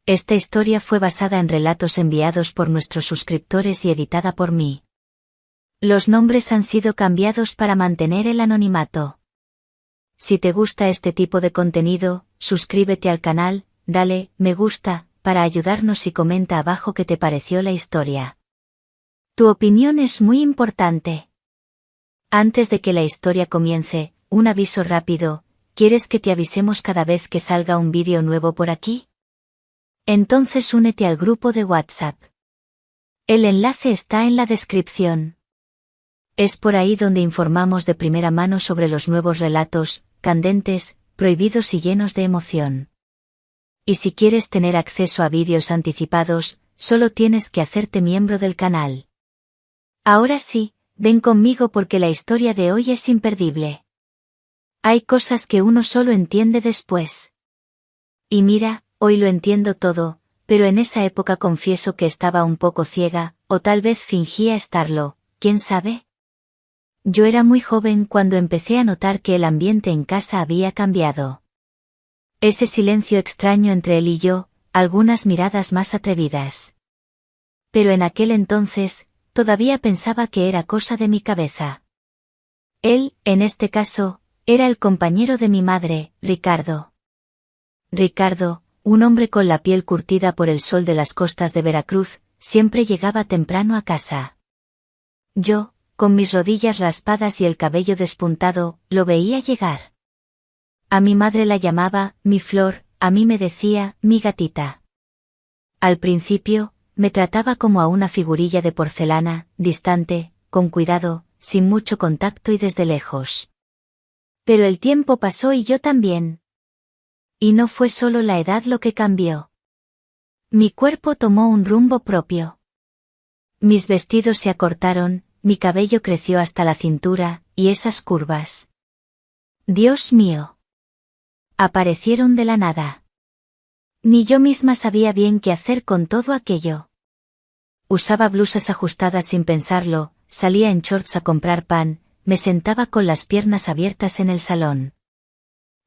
Esta historia fue basada en relatos enviados por nuestros suscriptores y editada por mí. Los nombres han sido cambiados para mantener el anonimato. Si te gusta este tipo de contenido, suscríbete al canal, dale me gusta, para ayudarnos y comenta abajo qué te pareció la historia. Tu opinión es muy importante. Antes de que la historia comience, un aviso rápido, ¿quieres que te avisemos cada vez que salga un vídeo nuevo por aquí? Entonces únete al grupo de WhatsApp. El enlace está en la descripción. Es por ahí donde informamos de primera mano sobre los nuevos relatos, candentes, prohibidos y llenos de emoción. Y si quieres tener acceso a vídeos anticipados, solo tienes que hacerte miembro del canal. Ahora sí, ven conmigo porque la historia de hoy es imperdible. Hay cosas que uno solo entiende después. Y mira, hoy lo entiendo todo, pero en esa época confieso que estaba un poco ciega, o tal vez fingía estarlo, ¿quién sabe? Yo era muy joven cuando empecé a notar que el ambiente en casa había cambiado. Ese silencio extraño entre él y yo, algunas miradas más atrevidas. Pero en aquel entonces, todavía pensaba que era cosa de mi cabeza. Él, en este caso, era el compañero de mi madre, Ricardo. Ricardo, un hombre con la piel curtida por el sol de las costas de Veracruz, siempre llegaba temprano a casa. Yo, con mis rodillas raspadas y el cabello despuntado, lo veía llegar. A mi madre la llamaba, mi flor, a mí me decía, mi gatita. Al principio, me trataba como a una figurilla de porcelana, distante, con cuidado, sin mucho contacto y desde lejos. Pero el tiempo pasó y yo también. Y no fue solo la edad lo que cambió. Mi cuerpo tomó un rumbo propio. Mis vestidos se acortaron, mi cabello creció hasta la cintura, y esas curvas. Dios mío. Aparecieron de la nada. Ni yo misma sabía bien qué hacer con todo aquello. Usaba blusas ajustadas sin pensarlo, salía en shorts a comprar pan, me sentaba con las piernas abiertas en el salón.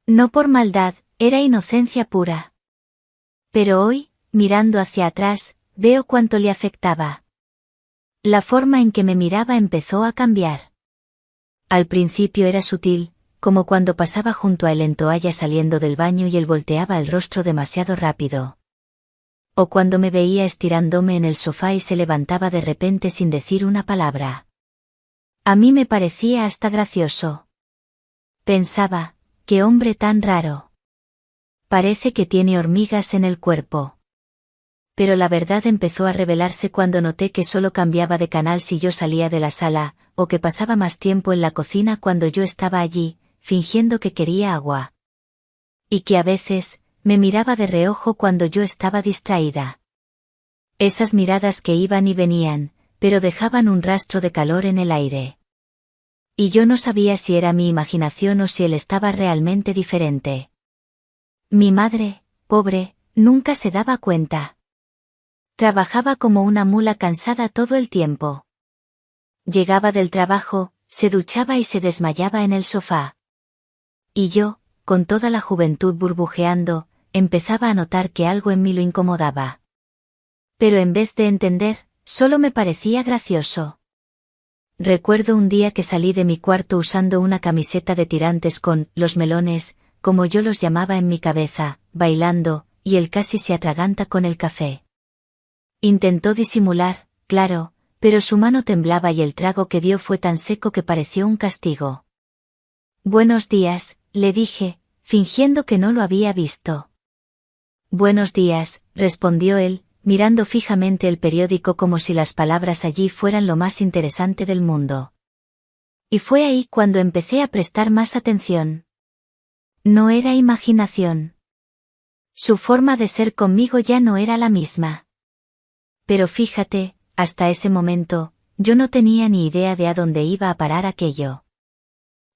No por maldad, era inocencia pura. Pero hoy, mirando hacia atrás, veo cuánto le afectaba. La forma en que me miraba empezó a cambiar. Al principio era sutil, como cuando pasaba junto a él en toalla saliendo del baño y él volteaba el rostro demasiado rápido. O cuando me veía estirándome en el sofá y se levantaba de repente sin decir una palabra. A mí me parecía hasta gracioso. Pensaba, qué hombre tan raro. Parece que tiene hormigas en el cuerpo. Pero la verdad empezó a revelarse cuando noté que solo cambiaba de canal si yo salía de la sala, o que pasaba más tiempo en la cocina cuando yo estaba allí, fingiendo que quería agua. Y que a veces, me miraba de reojo cuando yo estaba distraída. Esas miradas que iban y venían, pero dejaban un rastro de calor en el aire. Y yo no sabía si era mi imaginación o si él estaba realmente diferente. Mi madre, pobre, nunca se daba cuenta. Trabajaba como una mula cansada todo el tiempo. Llegaba del trabajo, se duchaba y se desmayaba en el sofá. Y yo, con toda la juventud burbujeando, empezaba a notar que algo en mí lo incomodaba. Pero en vez de entender, solo me parecía gracioso. Recuerdo un día que salí de mi cuarto usando una camiseta de tirantes con los melones, como yo los llamaba en mi cabeza, bailando, y él casi se atraganta con el café. Intentó disimular, claro, pero su mano temblaba y el trago que dio fue tan seco que pareció un castigo. Buenos días, le dije, fingiendo que no lo había visto. Buenos días, respondió él, mirando fijamente el periódico como si las palabras allí fueran lo más interesante del mundo. Y fue ahí cuando empecé a prestar más atención. No era imaginación. Su forma de ser conmigo ya no era la misma. Pero fíjate, hasta ese momento, yo no tenía ni idea de a dónde iba a parar aquello.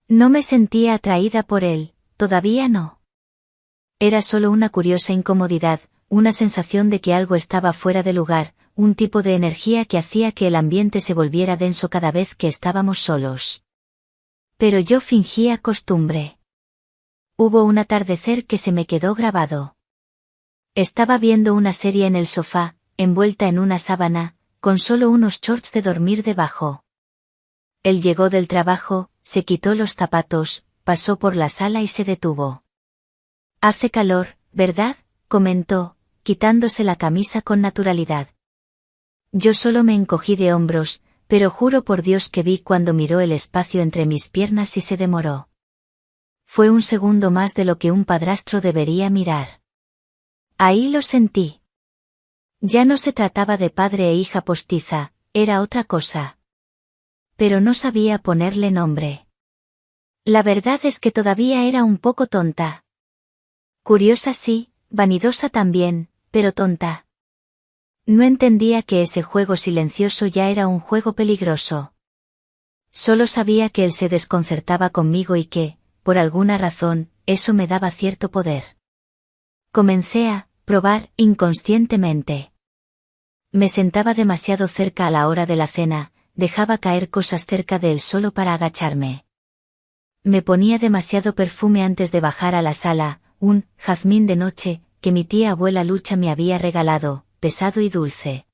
No me sentía atraída por él, todavía no. Era solo una curiosa incomodidad, una sensación de que algo estaba fuera de lugar, un tipo de energía que hacía que el ambiente se volviera denso cada vez que estábamos solos. Pero yo fingía costumbre. Hubo un atardecer que se me quedó grabado. Estaba viendo una serie en el sofá, envuelta en una sábana, con solo unos shorts de dormir debajo. Él llegó del trabajo, se quitó los zapatos, pasó por la sala y se detuvo. «Hace calor, ¿verdad?», comentó, quitándose la camisa con naturalidad. Yo solo me encogí de hombros, pero juro por Dios que vi cuando miró el espacio entre mis piernas y se demoró. Fue un segundo más de lo que un padrastro debería mirar. Ahí lo sentí. Ya no se trataba de padre e hija postiza, era otra cosa. Pero no sabía ponerle nombre. La verdad es que todavía era un poco tonta. Curiosa sí, vanidosa también, pero tonta. No entendía que ese juego silencioso ya era un juego peligroso. Solo sabía que él se desconcertaba conmigo y que, por alguna razón, eso me daba cierto poder. Comencé a probar inconscientemente. Me sentaba demasiado cerca a la hora de la cena, dejaba caer cosas cerca de él solo para agacharme. Me ponía demasiado perfume antes de bajar a la sala, un jazmín de noche, que mi tía abuela Lucha me había regalado, pesado y dulce.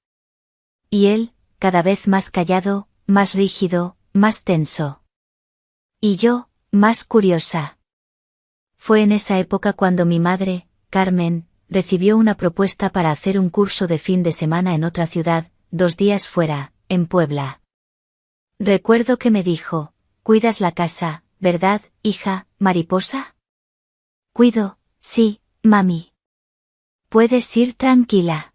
Y él, cada vez más callado, más rígido, más tenso. Y yo, más curiosa. Fue en esa época cuando mi madre, Carmen, recibió una propuesta para hacer un curso de fin de semana en otra ciudad, 2 días fuera, en Puebla. Recuerdo que me dijo: «Cuidas la casa, ¿verdad, hija, mariposa?». «Cuido, sí, mami». «Puedes ir tranquila».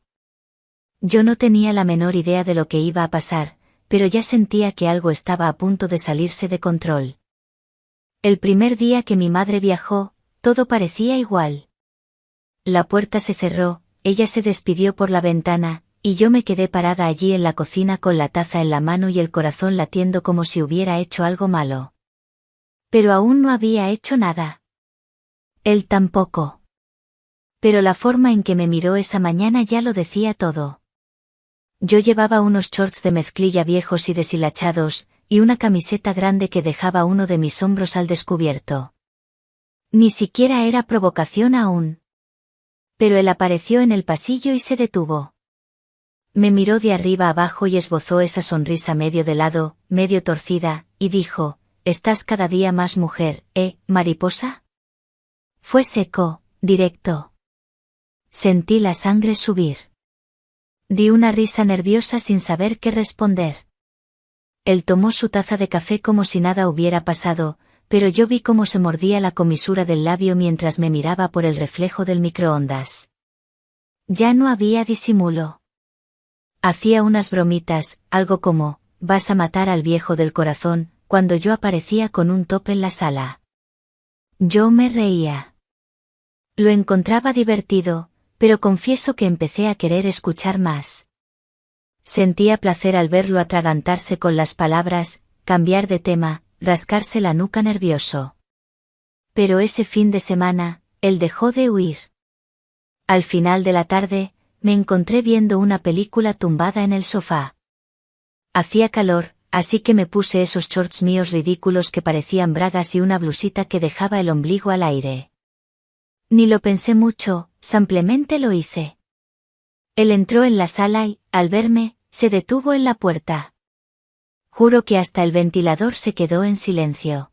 Yo no tenía la menor idea de lo que iba a pasar, pero ya sentía que algo estaba a punto de salirse de control. El primer día que mi madre viajó, todo parecía igual. La puerta se cerró, ella se despidió por la ventana, y yo me quedé parada allí en la cocina con la taza en la mano y el corazón latiendo como si hubiera hecho algo malo. Pero aún no había hecho nada. Él tampoco. Pero la forma en que me miró esa mañana ya lo decía todo. Yo llevaba unos shorts de mezclilla viejos y deshilachados, y una camiseta grande que dejaba uno de mis hombros al descubierto. Ni siquiera era provocación aún. Pero él apareció en el pasillo y se detuvo. Me miró de arriba abajo y esbozó esa sonrisa medio de lado, medio torcida, y dijo: «Estás cada día más mujer, mariposa?». Fue seco, directo. Sentí la sangre subir. Di una risa nerviosa sin saber qué responder. Él tomó su taza de café como si nada hubiera pasado, pero yo vi cómo se mordía la comisura del labio mientras me miraba por el reflejo del microondas. Ya no había disimulo. Hacía unas bromitas, algo como: «Vas a matar al viejo del corazón», cuando yo aparecía con un top en la sala. Yo me reía. Lo encontraba divertido, pero confieso que empecé a querer escuchar más. Sentía placer al verlo atragantarse con las palabras, cambiar de tema, rascarse la nuca nervioso. Pero ese fin de semana, él dejó de huir. Al final de la tarde, me encontré viendo una película tumbada en el sofá. Hacía calor, así que me puse esos shorts míos ridículos que parecían bragas y una blusita que dejaba el ombligo al aire. Ni lo pensé mucho, simplemente lo hice. Él entró en la sala y, al verme, se detuvo en la puerta. Juro que hasta el ventilador se quedó en silencio.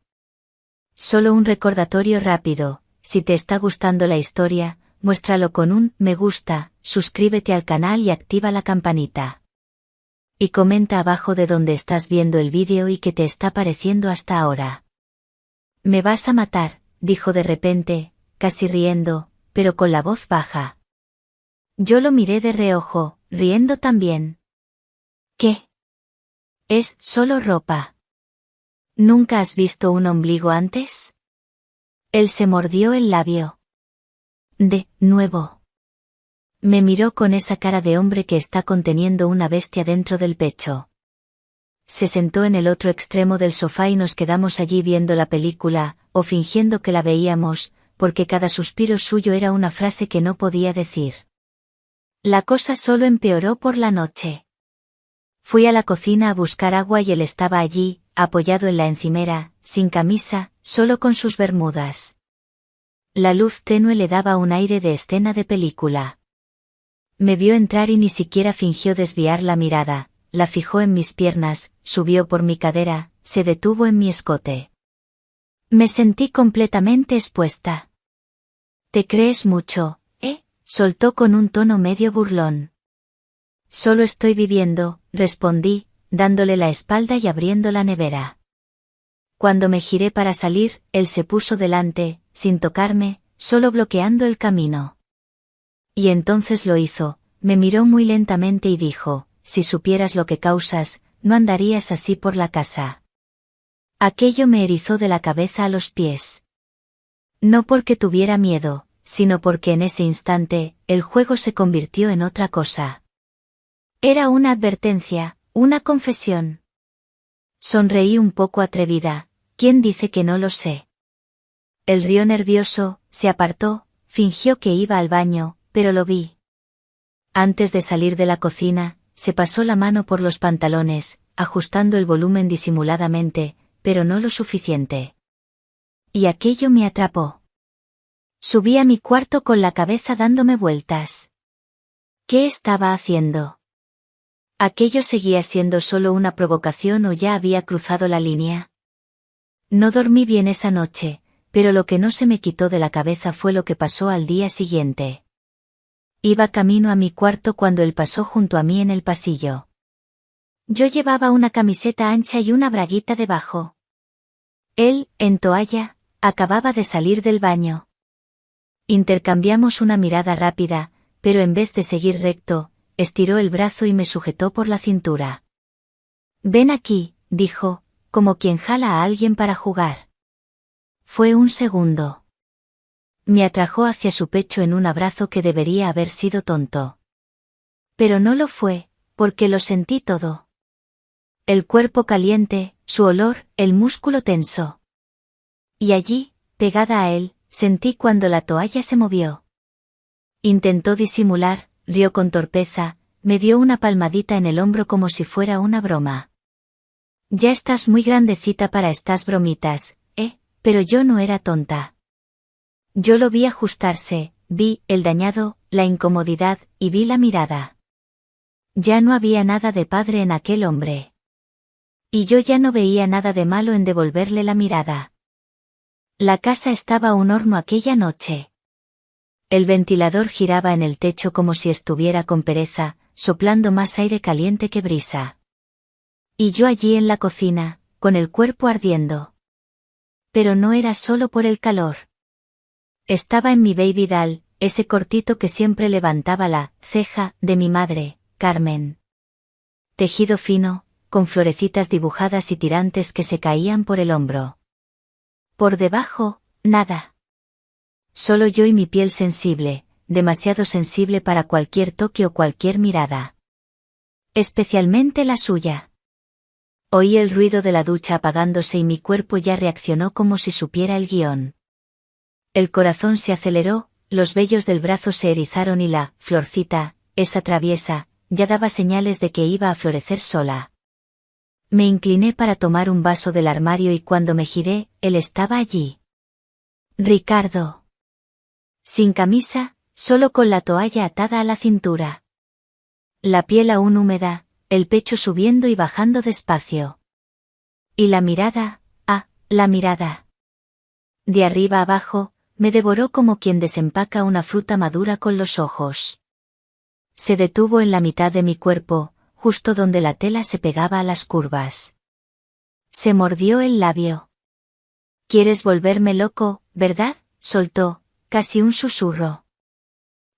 Solo un recordatorio rápido: si te está gustando la historia, muéstralo con un me gusta, suscríbete al canal y activa la campanita. Y comenta abajo de dónde estás viendo el vídeo y qué te está pareciendo hasta ahora. «Me vas a matar», dijo de repente, casi riendo, pero con la voz baja. Yo lo miré de reojo, riendo también. «¿Qué? Es solo ropa. ¿Nunca has visto un ombligo antes?». Él se mordió el labio. «De nuevo». Me miró con esa cara de hombre que está conteniendo una bestia dentro del pecho. Se sentó en el otro extremo del sofá y nos quedamos allí viendo la película, o fingiendo que la veíamos, porque cada suspiro suyo era una frase que no podía decir. La cosa solo empeoró por la noche. Fui a la cocina a buscar agua y él estaba allí, apoyado en la encimera, sin camisa, solo con sus bermudas. La luz tenue le daba un aire de escena de película. Me vio entrar y ni siquiera fingió desviar la mirada, la fijó en mis piernas, subió por mi cadera, se detuvo en mi escote. Me sentí completamente expuesta. «Te crees mucho, ¿eh?», soltó con un tono medio burlón. «Solo estoy viviendo», respondí, dándole la espalda y abriendo la nevera. Cuando me giré para salir, él se puso delante, sin tocarme, solo bloqueando el camino. Y entonces lo hizo, me miró muy lentamente y dijo: «Si supieras lo que causas, no andarías así por la casa». Aquello me erizó de la cabeza a los pies. No porque tuviera miedo, sino porque en ese instante, el juego se convirtió en otra cosa. Era una advertencia, una confesión. Sonreí un poco atrevida. ¿Quién dice que no lo sé? Él rió nervioso, se apartó, fingió que iba al baño, pero lo vi. Antes de salir de la cocina, se pasó la mano por los pantalones, ajustando el volumen disimuladamente, pero no lo suficiente. Y aquello me atrapó. Subí a mi cuarto con la cabeza dándome vueltas. ¿Qué estaba haciendo? ¿Aquello seguía siendo solo una provocación o ya había cruzado la línea? No dormí bien esa noche, pero lo que no se me quitó de la cabeza fue lo que pasó al día siguiente. Iba camino a mi cuarto cuando él pasó junto a mí en el pasillo. Yo llevaba una camiseta ancha y una braguita debajo. Él, en toalla, acababa de salir del baño. Intercambiamos una mirada rápida, pero en vez de seguir recto, estiró el brazo y me sujetó por la cintura. «Ven aquí», dijo, como quien jala a alguien para jugar. Fue un segundo. Me atrajo hacia su pecho en un abrazo que debería haber sido tonto. Pero no lo fue, porque lo sentí todo. El cuerpo caliente, su olor, el músculo tenso. Y allí, pegada a él, sentí cuando la toalla se movió. Intentó disimular, rió con torpeza, me dio una palmadita en el hombro como si fuera una broma. «Ya estás muy grandecita para estas bromitas, pero yo no era tonta». Yo lo vi ajustarse, vi el dañado, la incomodidad, y vi la mirada. Ya no había nada de padre en aquel hombre. Y yo ya no veía nada de malo en devolverle la mirada. La casa estaba un horno aquella noche. El ventilador giraba en el techo como si estuviera con pereza, soplando más aire caliente que brisa. Y yo allí en la cocina, con el cuerpo ardiendo. Pero no era solo por el calor. Estaba en mi baby doll, ese cortito que siempre levantaba la ceja de mi madre, Carmen. Tejido fino, con florecitas dibujadas y tirantes que se caían por el hombro. Por debajo, nada. Solo yo y mi piel sensible, demasiado sensible para cualquier toque o cualquier mirada. Especialmente la suya. Oí el ruido de la ducha apagándose y mi cuerpo ya reaccionó como si supiera el guión. El corazón se aceleró, los vellos del brazo se erizaron y la florcita, esa traviesa, ya daba señales de que iba a florecer sola. Me incliné para tomar un vaso del armario y cuando me giré, él estaba allí. Ricardo. Sin camisa, solo con la toalla atada a la cintura. La piel aún húmeda, el pecho subiendo y bajando despacio. Y la mirada, la mirada. De arriba abajo, me devoró como quien desempaca una fruta madura con los ojos. Se detuvo en la mitad de mi cuerpo, justo donde la tela se pegaba a las curvas. Se mordió el labio. «¿Quieres volverme loco, verdad?», soltó, casi un susurro.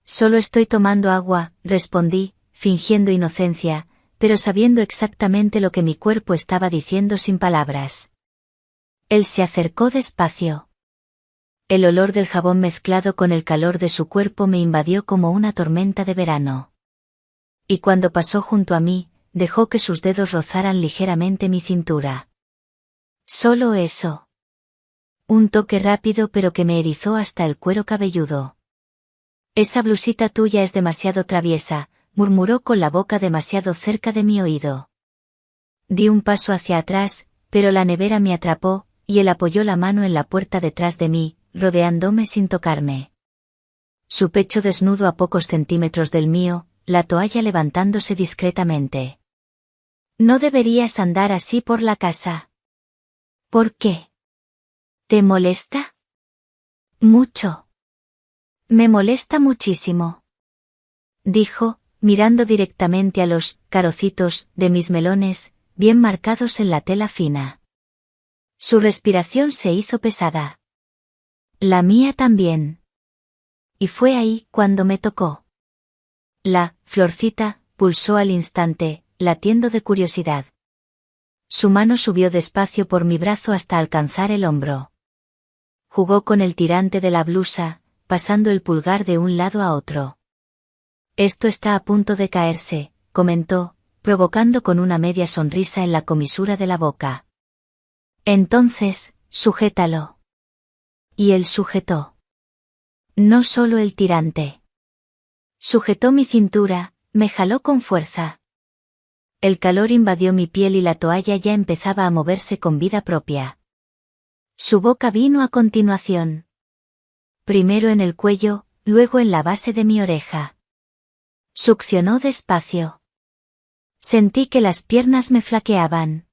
«Solo estoy tomando agua», respondí, fingiendo inocencia, pero sabiendo exactamente lo que mi cuerpo estaba diciendo sin palabras. Él se acercó despacio. El olor del jabón mezclado con el calor de su cuerpo me invadió como una tormenta de verano. Y cuando pasó junto a mí, dejó que sus dedos rozaran ligeramente mi cintura. Solo eso. Un toque rápido pero que me erizó hasta el cuero cabelludo. «Esa blusita tuya es demasiado traviesa», murmuró con la boca demasiado cerca de mi oído. Di un paso hacia atrás, pero la nevera me atrapó, y él apoyó la mano en la puerta detrás de mí, rodeándome sin tocarme. Su pecho desnudo a pocos centímetros del mío, la toalla levantándose discretamente. No deberías andar así por la casa. ¿Por qué? ¿Te molesta? Mucho. Me molesta muchísimo. Dijo, mirando directamente a los carocitos de mis melones, bien marcados en la tela fina. Su respiración se hizo pesada. La mía también. Y fue ahí cuando me tocó. La florcita pulsó al instante, latiendo de curiosidad. Su mano subió despacio por mi brazo hasta alcanzar el hombro. Jugó con el tirante de la blusa, pasando el pulgar de un lado a otro. Esto está a punto de caerse, comentó, provocando con una media sonrisa en la comisura de la boca. Entonces, sujétalo. Y él sujetó. No solo el tirante. Sujetó mi cintura, me jaló con fuerza. El calor invadió mi piel y la toalla ya empezaba a moverse con vida propia. Su boca vino a continuación. Primero en el cuello, luego en la base de mi oreja. Succionó despacio. Sentí que las piernas me flaqueaban.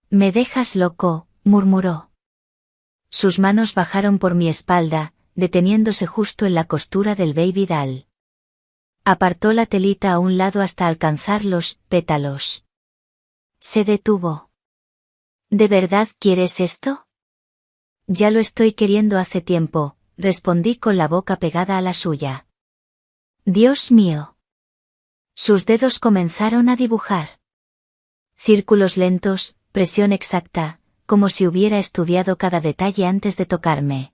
«Me dejas loco», murmuró. Sus manos bajaron por mi espalda, deteniéndose justo en la costura del baby doll. Apartó la telita a un lado hasta alcanzar los pétalos. Se detuvo. ¿De verdad quieres esto? Ya lo estoy queriendo hace tiempo, respondí con la boca pegada a la suya. Dios mío. Sus dedos comenzaron a dibujar. Círculos lentos, presión exacta, como si hubiera estudiado cada detalle antes de tocarme.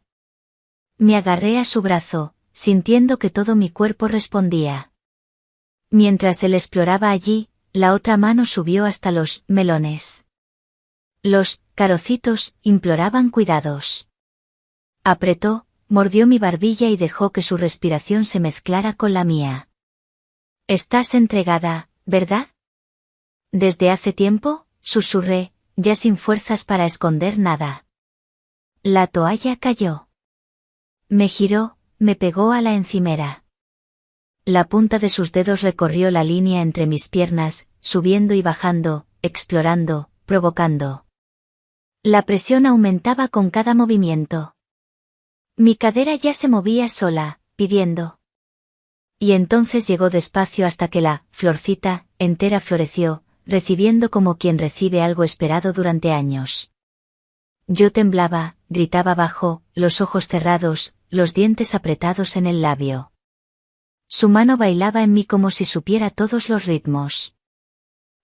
Me agarré a su brazo, sintiendo que todo mi cuerpo respondía. Mientras él exploraba allí, la otra mano subió hasta los melones. Los carocitos imploraban cuidados. Apretó, mordió mi barbilla y dejó que su respiración se mezclara con la mía. Estás entregada, ¿verdad? Desde hace tiempo, susurré, ya sin fuerzas para esconder nada. La toalla cayó. Me giró, me pegó a la encimera. La punta de sus dedos recorrió la línea entre mis piernas, subiendo y bajando, explorando, provocando. La presión aumentaba con cada movimiento. Mi cadera ya se movía sola, pidiendo. Y entonces llegó despacio hasta que la florcita entera floreció, recibiendo como quien recibe algo esperado durante años. Yo temblaba, gritaba bajo, los ojos cerrados, los dientes apretados en el labio. Su mano bailaba en mí como si supiera todos los ritmos.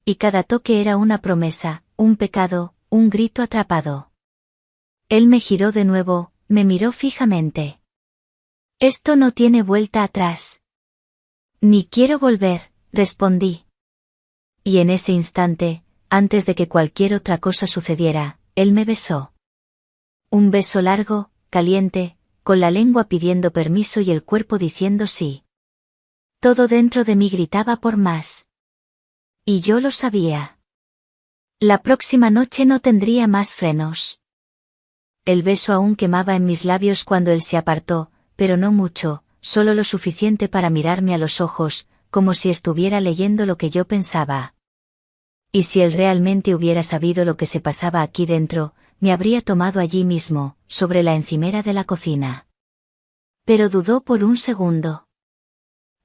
Y cada toque era una promesa, un pecado, un grito atrapado. Él me giró de nuevo, me miró fijamente. Esto no tiene vuelta atrás. Ni quiero volver, respondí. Y en ese instante, antes de que cualquier otra cosa sucediera, él me besó. Un beso largo, caliente, con la lengua pidiendo permiso y el cuerpo diciendo sí. Todo dentro de mí gritaba por más. Y yo lo sabía. La próxima noche no tendría más frenos. El beso aún quemaba en mis labios cuando él se apartó, pero no mucho, solo lo suficiente para mirarme a los ojos, como si estuviera leyendo lo que yo pensaba. Y si él realmente hubiera sabido lo que se pasaba aquí dentro, me habría tomado allí mismo, sobre la encimera de la cocina. Pero dudó por un segundo.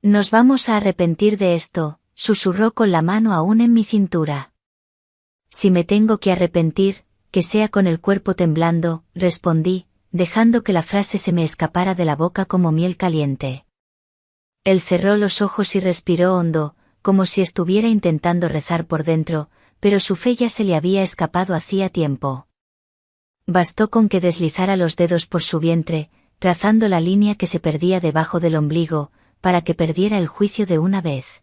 Nos vamos a arrepentir de esto, susurró con la mano aún en mi cintura. Si me tengo que arrepentir, que sea con el cuerpo temblando, respondí, dejando que la frase se me escapara de la boca como miel caliente. Él cerró los ojos y respiró hondo, como si estuviera intentando rezar por dentro, pero su fe ya se le había escapado hacía tiempo. Bastó con que deslizara los dedos por su vientre, trazando la línea que se perdía debajo del ombligo, para que perdiera el juicio de una vez.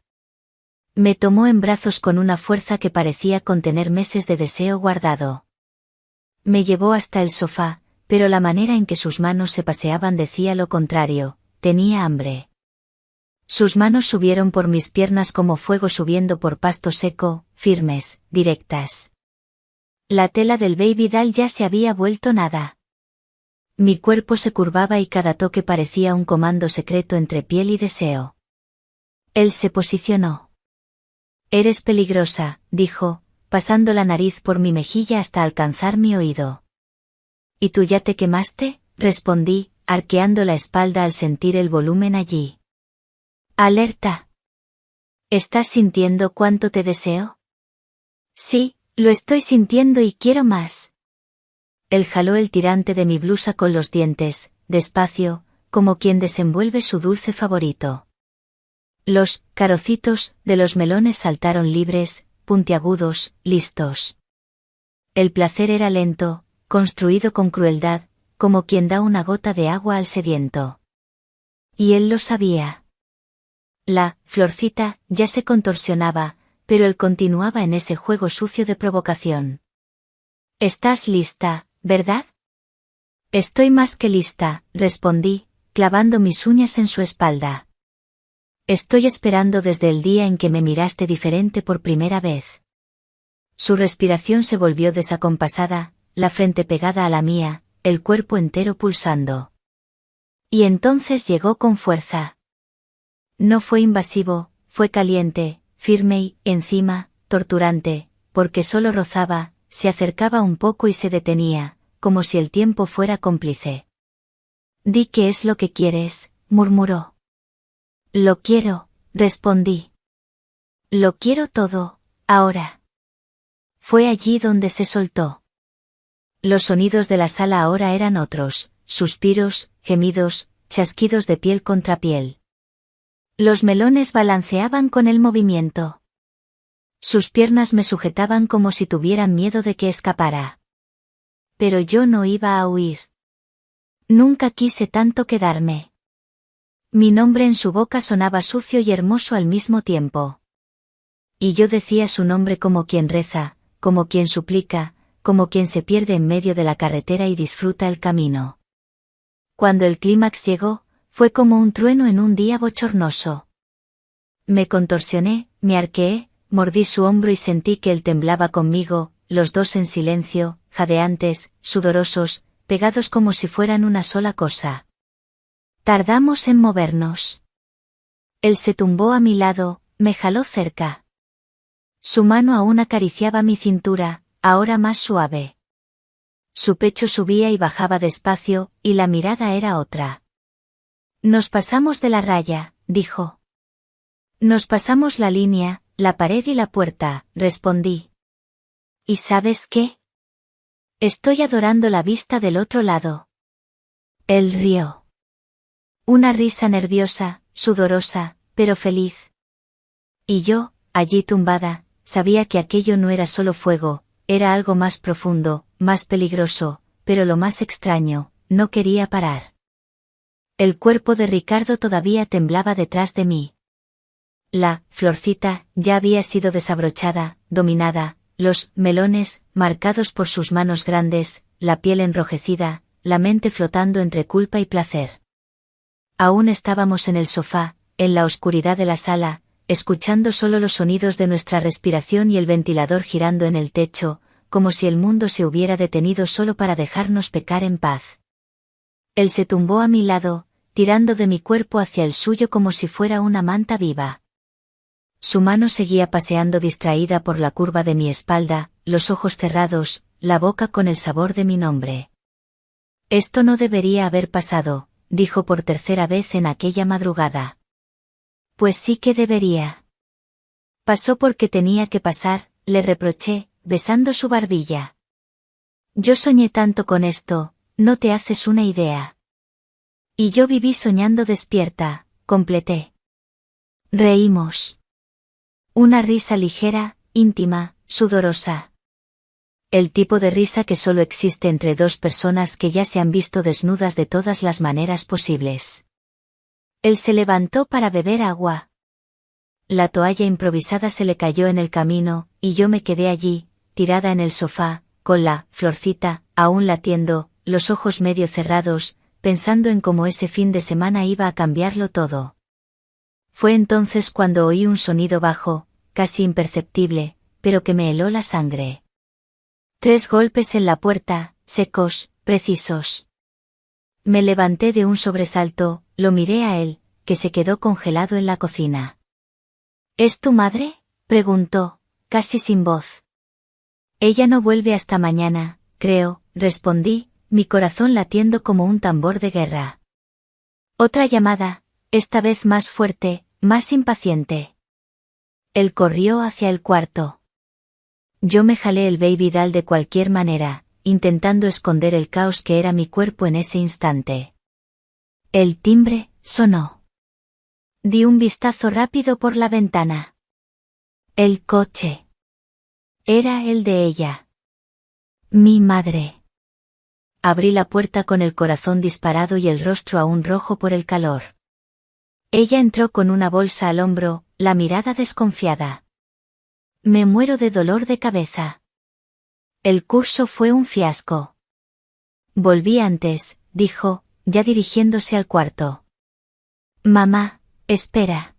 Me tomó en brazos con una fuerza que parecía contener meses de deseo guardado. Me llevó hasta el sofá, pero la manera en que sus manos se paseaban decía lo contrario, tenía hambre. Sus manos subieron por mis piernas como fuego subiendo por pasto seco, firmes, directas. La tela del baby doll ya se había vuelto nada. Mi cuerpo se curvaba y cada toque parecía un comando secreto entre piel y deseo. Él se posicionó. Eres peligrosa, dijo, pasando la nariz por mi mejilla hasta alcanzar mi oído. ¿Y tú ya te quemaste? Respondí, arqueando la espalda al sentir el volumen allí. Alerta. ¿Estás sintiendo cuánto te deseo? Sí, lo estoy sintiendo y quiero más. Él jaló el tirante de mi blusa con los dientes, despacio, como quien desenvuelve su dulce favorito. Los carocitos de los melones saltaron libres, puntiagudos, listos. El placer era lento, construido con crueldad, como quien da una gota de agua al sediento. Y él lo sabía. La florcita ya se contorsionaba, pero él continuaba en ese juego sucio de provocación. ¿Estás lista, verdad? Estoy más que lista, respondí, clavando mis uñas en su espalda. Estoy esperando desde el día en que me miraste diferente por primera vez. Su respiración se volvió desacompasada, la frente pegada a la mía, el cuerpo entero pulsando. Y entonces llegó con fuerza. No fue invasivo, fue caliente, firme y, encima, torturante, porque solo rozaba, se acercaba un poco y se detenía, como si el tiempo fuera cómplice. Di qué es lo que quieres, murmuró. Lo quiero, respondí. Lo quiero todo, ahora. Fue allí donde se soltó. Los sonidos de la sala ahora eran otros, suspiros, gemidos, chasquidos de piel contra piel. Los melones balanceaban con el movimiento. Sus piernas me sujetaban como si tuvieran miedo de que escapara. Pero yo no iba a huir. Nunca quise tanto quedarme. Mi nombre en su boca sonaba sucio y hermoso al mismo tiempo. Y yo decía su nombre como quien reza, como quien suplica, como quien se pierde en medio de la carretera y disfruta el camino. Cuando el clímax llegó, fue como un trueno en un día bochornoso. Me contorsioné, me arqueé, mordí su hombro y sentí que él temblaba conmigo, los dos en silencio, jadeantes, sudorosos, pegados como si fueran una sola cosa. Tardamos en movernos. Él se tumbó a mi lado, me jaló cerca. Su mano aún acariciaba mi cintura, ahora más suave. Su pecho subía y bajaba despacio, y la mirada era otra. Nos pasamos de la raya, dijo. Nos pasamos la línea, la pared y la puerta, respondí. ¿Y sabes qué? Estoy adorando la vista del otro lado. Él rió. Una risa nerviosa, sudorosa, pero feliz. Y yo, allí tumbada, sabía que aquello no era solo fuego, era algo más profundo, más peligroso, pero lo más extraño, no quería parar. El cuerpo de Ricardo todavía temblaba detrás de mí. La florcita ya había sido desabrochada, dominada, los melones, marcados por sus manos grandes, la piel enrojecida, la mente flotando entre culpa y placer. Aún estábamos en el sofá, en la oscuridad de la sala, escuchando solo los sonidos de nuestra respiración y el ventilador girando en el techo, como si el mundo se hubiera detenido solo para dejarnos pecar en paz. Él se tumbó a mi lado, tirando de mi cuerpo hacia el suyo como si fuera una manta viva. Su mano seguía paseando distraída por la curva de mi espalda, los ojos cerrados, la boca con el sabor de mi nombre. Esto no debería haber pasado, dijo por tercera vez en aquella madrugada. Pues sí que debería. Pasó porque tenía que pasar, le reproché, besando su barbilla. Yo soñé tanto con esto, no te haces una idea. Y yo viví soñando despierta, completé. Reímos. Una risa ligera, íntima, sudorosa. El tipo de risa que solo existe entre dos personas que ya se han visto desnudas de todas las maneras posibles. Él se levantó para beber agua. La toalla improvisada se le cayó en el camino, y yo me quedé allí, tirada en el sofá, con la florcita, aún latiendo, los ojos medio cerrados, pensando en cómo ese fin de semana iba a cambiarlo todo. Fue entonces cuando oí un sonido bajo, casi imperceptible, pero que me heló la sangre. 3 golpes en la puerta, secos, precisos. Me levanté de un sobresalto, lo miré a él, que se quedó congelado en la cocina. ¿Es tu madre?, preguntó, casi sin voz. Ella no vuelve hasta mañana, creo, respondí, mi corazón latiendo como un tambor de guerra. Otra llamada, esta vez más fuerte, más impaciente. Él corrió hacia el cuarto. Yo me jalé el baby doll de cualquier manera, intentando esconder el caos que era mi cuerpo en ese instante. El timbre sonó. Di un vistazo rápido por la ventana. El coche. Era el de ella. Mi madre. Abrí la puerta con el corazón disparado y el rostro aún rojo por el calor. Ella entró con una bolsa al hombro, la mirada desconfiada. Me muero de dolor de cabeza. El curso fue un fiasco. Volví antes, dijo, ya dirigiéndose al cuarto. Mamá, espera.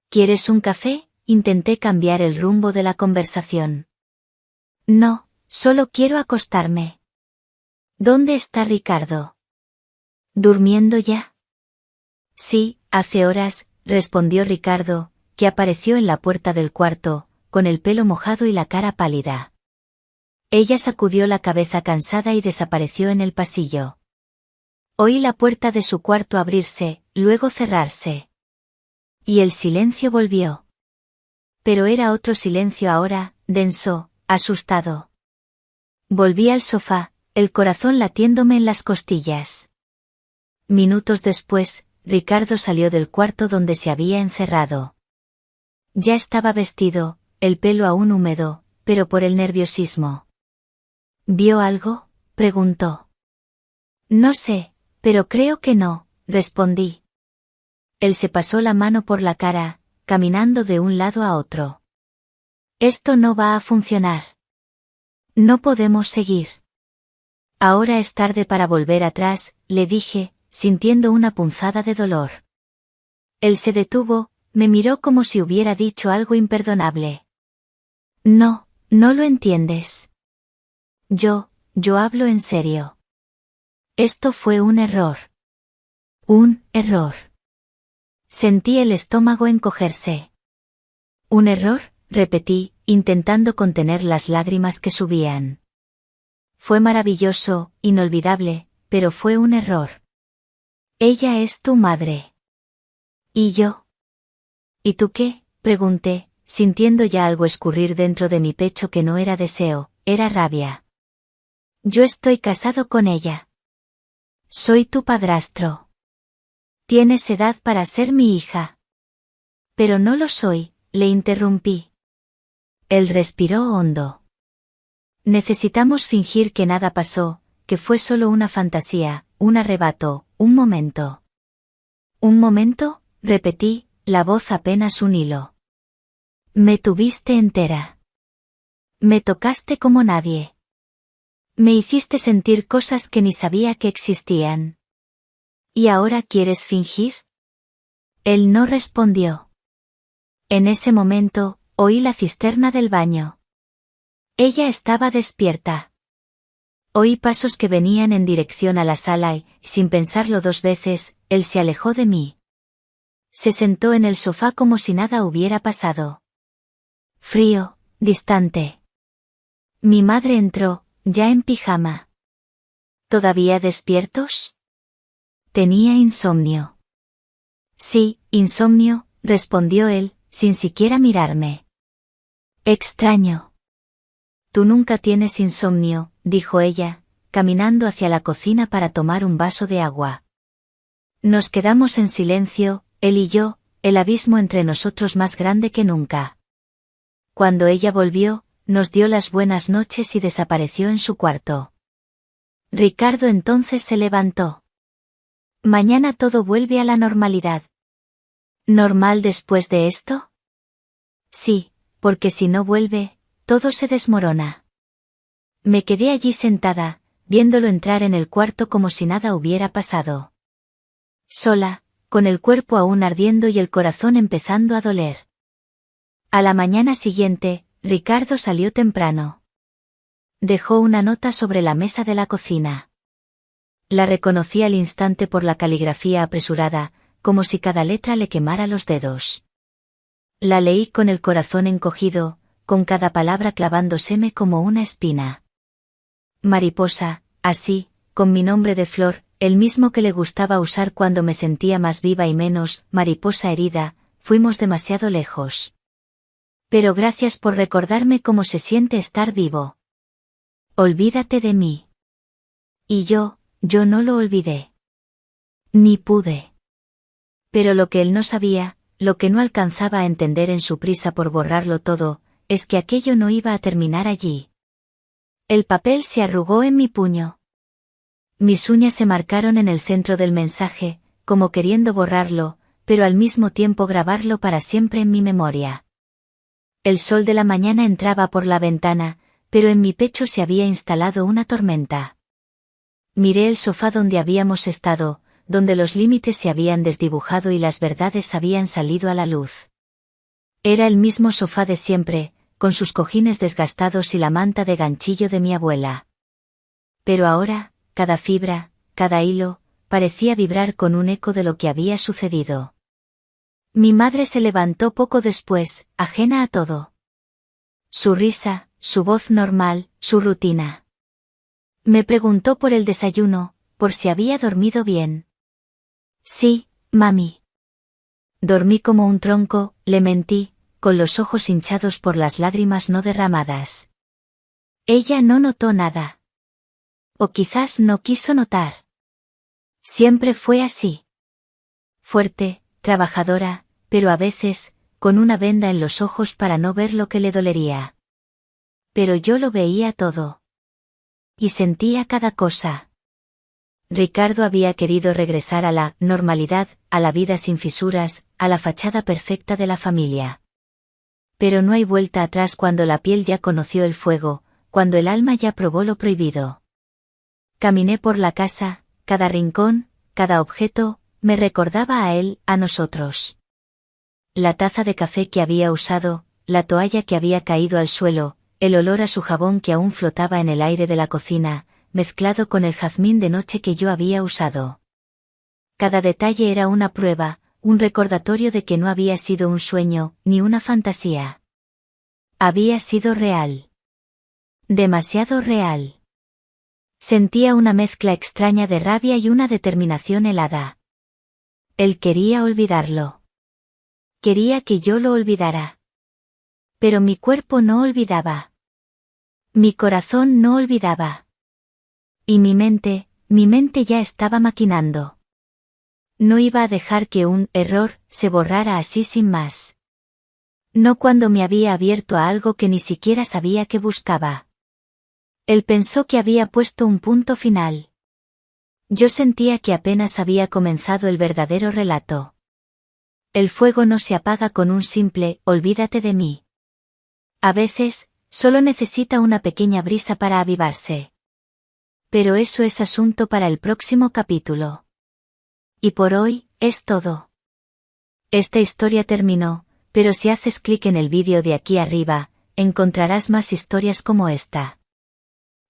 ¿Quieres un café? Intenté cambiar el rumbo de la conversación. No, solo quiero acostarme. ¿Dónde está Ricardo? ¿Durmiendo ya? Sí, hace horas, respondió Ricardo, que apareció en la puerta del cuarto, con el pelo mojado y la cara pálida. Ella sacudió la cabeza cansada y desapareció en el pasillo. Oí la puerta de su cuarto abrirse, luego cerrarse. Y el silencio volvió. Pero era otro silencio ahora, denso, asustado. Volví al sofá, el corazón latiéndome en las costillas. Minutos después, Ricardo salió del cuarto donde se había encerrado. Ya estaba vestido, el pelo aún húmedo, pero por el nerviosismo. ¿Vio algo?, preguntó. No sé, pero creo que no, respondí. Él se pasó la mano por la cara, caminando de un lado a otro. Esto no va a funcionar. No podemos seguir. Ahora es tarde para volver atrás, le dije, sintiendo una punzada de dolor. Él se detuvo, me miró como si hubiera dicho algo imperdonable. No, no lo entiendes. Yo hablo en serio. Esto fue un error. Un error. Sentí el estómago encogerse. ¿Un error?, repetí, intentando contener las lágrimas que subían. Fue maravilloso, inolvidable, pero fue un error. Ella es tu madre. ¿Y yo? ¿Y tú qué?, pregunté, sintiendo ya algo escurrir dentro de mi pecho que no era deseo, era rabia. Yo estoy casado con ella. Soy tu padrastro. Tienes edad para ser mi hija. Pero no lo soy, le interrumpí. Él respiró hondo. Necesitamos fingir que nada pasó, que fue solo una fantasía, un arrebato, un momento. ¿Un momento?, repetí, la voz apenas un hilo. Me tuviste entera. Me tocaste como nadie. Me hiciste sentir cosas que ni sabía que existían. ¿Y ahora quieres fingir? Él no respondió. En ese momento, oí la cisterna del baño. Ella estaba despierta. Oí pasos que venían en dirección a la sala y, sin pensarlo dos veces, él se alejó de mí. Se sentó en el sofá como si nada hubiera pasado. Frío, distante. Mi madre entró, ya en pijama. ¿Todavía despiertos? Tenía insomnio. Sí, insomnio, respondió él, sin siquiera mirarme. Extraño. Tú nunca tienes insomnio, dijo ella, caminando hacia la cocina para tomar un vaso de agua. Nos quedamos en silencio, él y yo, el abismo entre nosotros más grande que nunca. Cuando ella volvió, nos dio las buenas noches y desapareció en su cuarto. Ricardo entonces se levantó. Mañana todo vuelve a la normalidad. ¿Normal después de esto? Sí, porque si no vuelve, todo se desmorona. Me quedé allí sentada, viéndolo entrar en el cuarto como si nada hubiera pasado. Sola, con el cuerpo aún ardiendo y el corazón empezando a doler. A la mañana siguiente, Ricardo salió temprano. Dejó una nota sobre la mesa de la cocina. La reconocí al instante por la caligrafía apresurada, como si cada letra le quemara los dedos. La leí con el corazón encogido, con cada palabra clavándoseme como una espina. Mariposa, así, con mi nombre de flor, el mismo que le gustaba usar cuando me sentía más viva y menos, mariposa herida, fuimos demasiado lejos. Pero gracias por recordarme cómo se siente estar vivo. Olvídate de mí. Y yo no lo olvidé. Ni pude. Pero lo que él no sabía, lo que no alcanzaba a entender en su prisa por borrarlo todo, es que aquello no iba a terminar allí. El papel se arrugó en mi puño. Mis uñas se marcaron en el centro del mensaje, como queriendo borrarlo, pero al mismo tiempo grabarlo para siempre en mi memoria. El sol de la mañana entraba por la ventana, pero en mi pecho se había instalado una tormenta. Miré el sofá donde habíamos estado, donde los límites se habían desdibujado y las verdades habían salido a la luz. Era el mismo sofá de siempre, con sus cojines desgastados y la manta de ganchillo de mi abuela. Pero ahora, cada fibra, cada hilo, parecía vibrar con un eco de lo que había sucedido. Mi madre se levantó poco después, ajena a todo. Su risa, su voz normal, su rutina. Me preguntó por el desayuno, por si había dormido bien. Sí, mami. Dormí como un tronco, le mentí, con los ojos hinchados por las lágrimas no derramadas. Ella no notó nada. O quizás no quiso notar. Siempre fue así. Fuerte, trabajadora, pero a veces, con una venda en los ojos para no ver lo que le dolería. Pero yo lo veía todo. Y sentía cada cosa. Ricardo había querido regresar a la normalidad, a la vida sin fisuras, a la fachada perfecta de la familia. Pero no hay vuelta atrás cuando la piel ya conoció el fuego, cuando el alma ya probó lo prohibido. Caminé por la casa, cada rincón, cada objeto, me recordaba a él, a nosotros. La taza de café que había usado, la toalla que había caído al suelo, el olor a su jabón que aún flotaba en el aire de la cocina, mezclado con el jazmín de noche que yo había usado. Cada detalle era una prueba, un recordatorio de que no había sido un sueño, ni una fantasía. Había sido real. Demasiado real. Sentía una mezcla extraña de rabia y una determinación helada. Él quería olvidarlo. Quería que yo lo olvidara. Pero mi cuerpo no olvidaba. Mi corazón no olvidaba. Y mi mente ya estaba maquinando. No iba a dejar que un error se borrara así sin más. No cuando me había abierto a algo que ni siquiera sabía que buscaba. Él pensó que había puesto un punto final. Yo sentía que apenas había comenzado el verdadero relato. El fuego no se apaga con un simple "olvídate de mí". A veces, solo necesita una pequeña brisa para avivarse. Pero eso es asunto para el próximo capítulo. Y por hoy, es todo. Esta historia terminó, pero si haces clic en el vídeo de aquí arriba, encontrarás más historias como esta.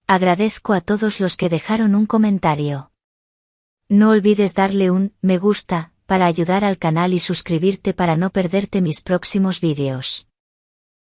Agradezco a todos los que dejaron un comentario. No olvides darle un me gusta, para ayudar al canal y suscribirte para no perderte mis próximos vídeos.